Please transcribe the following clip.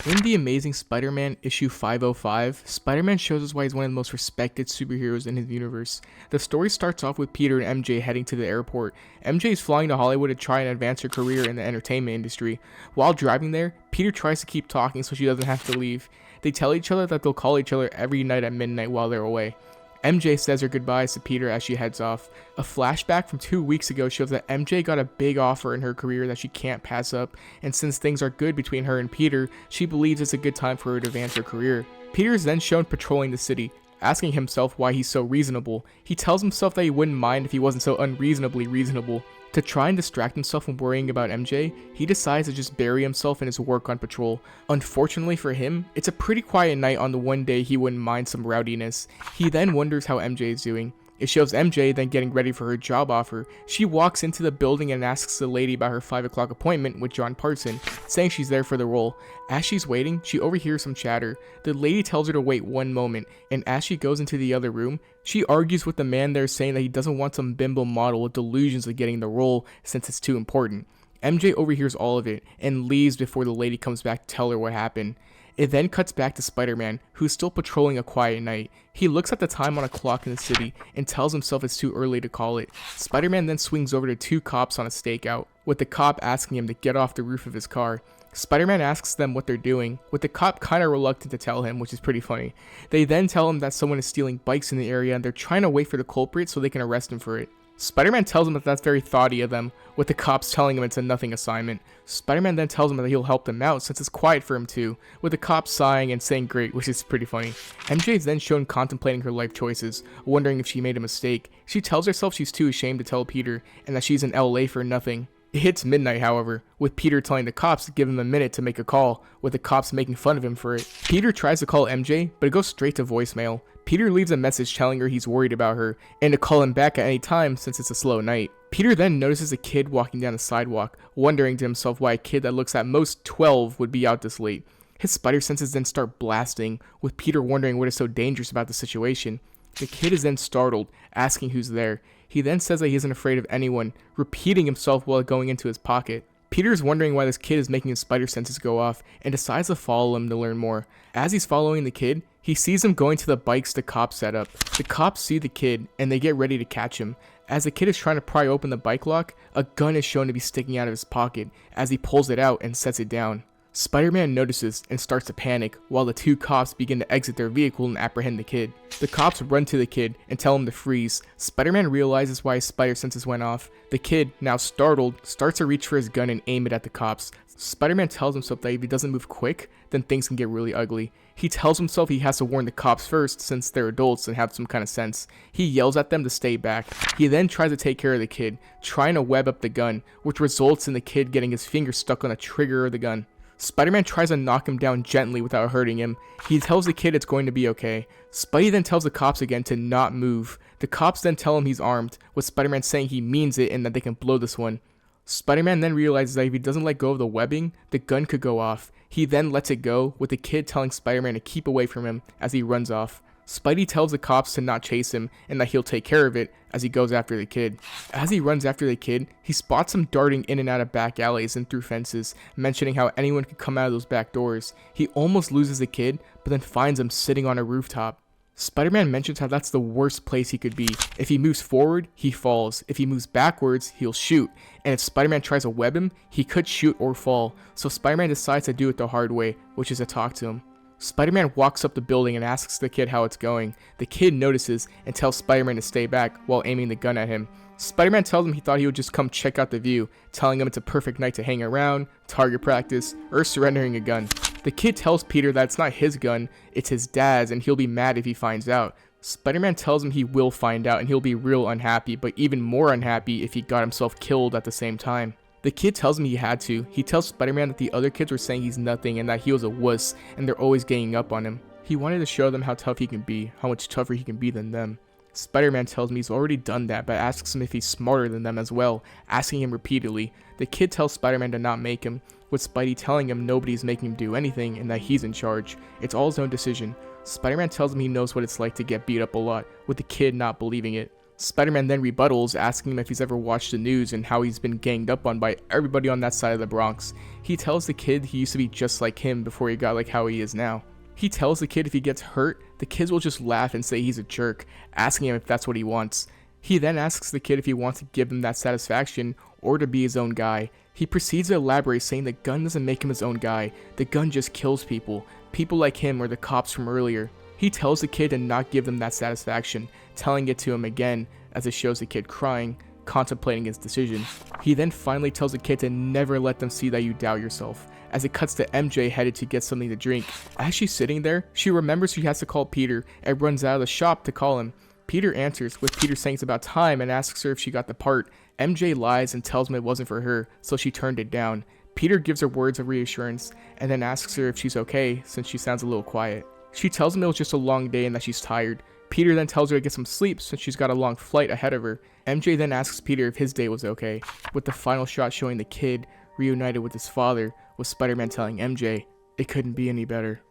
In The Amazing Spider-Man issue 505, Spider-Man shows us why he's one of the most respected superheroes in his universe. The story starts off with Peter and MJ heading to the airport. MJ is flying to Hollywood to try and advance her career in the entertainment industry. While driving there, Peter tries to keep talking so she doesn't have to leave. They tell each other that they'll call each other every night at midnight while they're away. MJ says her goodbyes to Peter as she heads off. A flashback from 2 weeks ago shows that MJ got a big offer in her career that she can't pass up, and since things are good between her and Peter, she believes it's a good time for her to advance her career. Peter is then shown patrolling the city, asking himself why he's so reasonable. He tells himself that he wouldn't mind if he wasn't so unreasonably reasonable. To try and distract himself from worrying about MJ, he decides to just bury himself in his work on patrol. Unfortunately for him, it's a pretty quiet night on the one day he wouldn't mind some rowdiness. He then wonders how MJ is doing. It shows MJ then getting ready for her job offer. She walks into the building and asks the lady about her 5 o'clock appointment with John Parson, saying she's there for the role. As she's waiting, she overhears some chatter. The lady tells her to wait 1 moment, and as she goes into the other room, she argues with the man there, saying that he doesn't want some bimbo model with delusions of getting the role since it's too important. MJ overhears all of it and leaves before the lady comes back to tell her what happened. It then cuts back to Spider-Man, who's still patrolling a quiet night. He looks at the time on a clock in the city and tells himself it's too early to call it. Spider-Man then swings over to 2 cops on a stakeout, with the cop asking him to get off the roof of his car. Spider-Man asks them what they're doing, with the cop kinda reluctant to tell him, which is pretty funny. They then tell him that someone is stealing bikes in the area and they're trying to wait for the culprit so they can arrest him for it. Spider-Man tells him that that's very thoughty of them, with the cops telling him it's a nothing assignment. Spider-Man then tells him that he'll help them out since it's quiet for him too, with the cops sighing and saying great, which is pretty funny. MJ is then shown contemplating her life choices, wondering if she made a mistake. She tells herself she's too ashamed to tell Peter, and that she's in LA for nothing. It hits midnight, however, with Peter telling the cops to give him a minute to make a call, with the cops making fun of him for it. Peter tries to call MJ, but it goes straight to voicemail. Peter leaves a message telling her he's worried about her, and to call him back at any time since it's a slow night. Peter then notices a kid walking down the sidewalk, wondering to himself why a kid that looks at most 12 would be out this late. His spider senses then start blasting, with Peter wondering what is so dangerous about the situation. The kid is then startled, asking who's there. He then says that he isn't afraid of anyone, repeating himself while going into his pocket. Peter is wondering why this kid is making his spider senses go off, and decides to follow him to learn more. As he's following the kid, he sees him going to the bikes the cops set up. The cops see the kid, and they get ready to catch him. As the kid is trying to pry open the bike lock, a gun is shown to be sticking out of his pocket, as he pulls it out and sets it down. Spider-Man notices and starts to panic, while the 2 cops begin to exit their vehicle and apprehend the kid. The cops run to the kid and tell him to freeze. Spider-Man realizes why his spider senses went off. The kid, now startled, starts to reach for his gun and aim it at the cops. Spider-Man tells himself that if he doesn't move quick, then things can get really ugly. He tells himself he has to warn the cops first since they're adults and have some kind of sense. He yells at them to stay back. He then tries to take care of the kid, trying to web up the gun, which results in the kid getting his finger stuck on the trigger of the gun. Spider-Man tries to knock him down gently without hurting him. He tells the kid it's going to be okay. Spidey then tells the cops again to not move. The cops then tell him he's armed, with Spider-Man saying he means it and that they can blow this one. Spider-Man then realizes that if he doesn't let go of the webbing, the gun could go off. He then lets it go, with the kid telling Spider-Man to keep away from him as he runs off. Spidey tells the cops to not chase him and that he'll take care of it as he goes after the kid. As he runs after the kid, he spots him darting in and out of back alleys and through fences, mentioning how anyone could come out of those back doors. He almost loses the kid, but then finds him sitting on a rooftop. Spider-Man mentions how that's the worst place he could be. If he moves forward, he falls. If he moves backwards, he'll shoot. And if Spider-Man tries to web him, he could shoot or fall. So Spider-Man decides to do it the hard way, which is to talk to him. Spider-Man walks up the building and asks the kid how it's going. The kid notices and tells Spider-Man to stay back while aiming the gun at him. Spider-Man tells him he thought he would just come check out the view, telling him it's a perfect night to hang around, target practice, or surrendering a gun. The kid tells Peter that it's not his gun, it's his dad's, and he'll be mad if he finds out. Spider-Man tells him he will find out and he'll be real unhappy, but even more unhappy if he got himself killed at the same time. The kid tells him he had to. He tells Spider-Man that the other kids were saying he's nothing and that he was a wuss and they're always ganging up on him. He wanted to show them how tough he can be, how much tougher he can be than them. Spider-Man tells me he's already done that, but asks him if he's smarter than them as well, asking him repeatedly. The kid tells Spider-Man to not make him, with Spidey telling him nobody's making him do anything and that he's in charge. It's all his own decision. Spider-Man tells him he knows what it's like to get beat up a lot, with the kid not believing it. Spider-Man then rebuttals, asking him if he's ever watched the news and how he's been ganged up on by everybody on that side of the Bronx. He tells the kid he used to be just like him before he got like how he is now. He tells the kid if he gets hurt, the kids will just laugh and say he's a jerk, asking him if that's what he wants. He then asks the kid if he wants to give him that satisfaction or to be his own guy. He proceeds to elaborate, saying the gun doesn't make him his own guy, the gun just kills people like him or the cops from earlier. He tells the kid to not give them that satisfaction, telling it to him again as it shows the kid crying, contemplating his decision. He then finally tells the kid to never let them see that you doubt yourself, as it cuts to MJ headed to get something to drink. As she's sitting there, she remembers she has to call Peter and runs out of the shop to call him. Peter answers, with Peter saying it's about time, and asks her if she got the part. MJ lies and tells him it wasn't for her, so she turned it down. Peter gives her words of reassurance and then asks her if she's okay, since she sounds a little quiet. She tells him it was just a long day and that she's tired. Peter then tells her to get some sleep since she's got a long flight ahead of her. MJ then asks Peter if his day was okay, with the final shot showing the kid reunited with his father, with Spider-Man telling MJ it couldn't be any better.